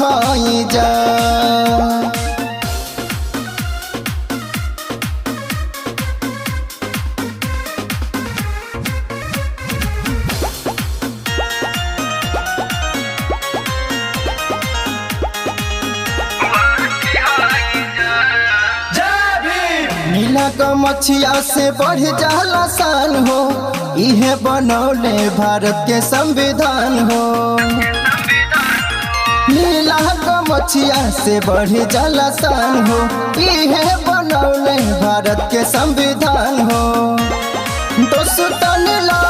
होई जा। नीला गमछिया से बढ़ जाला शान हो, इहे बनौले भारत के संविधान हो। नीला गमछिया से बढ़ जाला शान हो, इहे बनौले भारत के संविधान हो। दोस्तन ला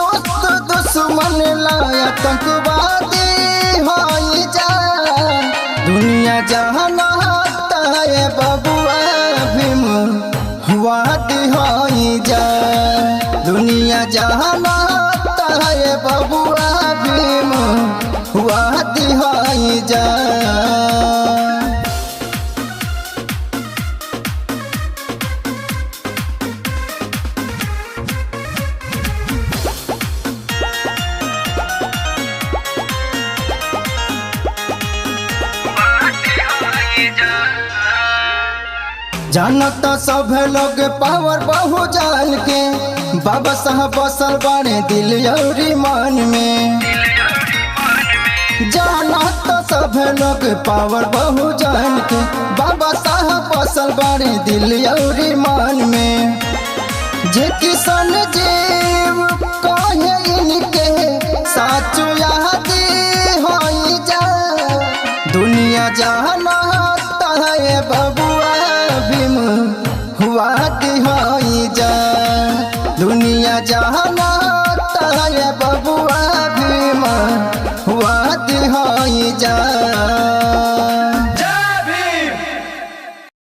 दोस्त दुश्मन ला आतंकवादी होई जा। दुनिया जहान है बबुआ भीम वादी होई जा। दुनिया जहान है बबुआ भीम वादी होई जा। जानता सब लोग पावर बहुजन के, बाबा साहब बसल बाड़े दिल और ईमान में। जानता सब लोग पावर बहुजन के, बाबा साहब बसल बाड़े दिल और ईमान में। जे किसान जीव कहे इनके साचो याद होई जा। दुनिया जहान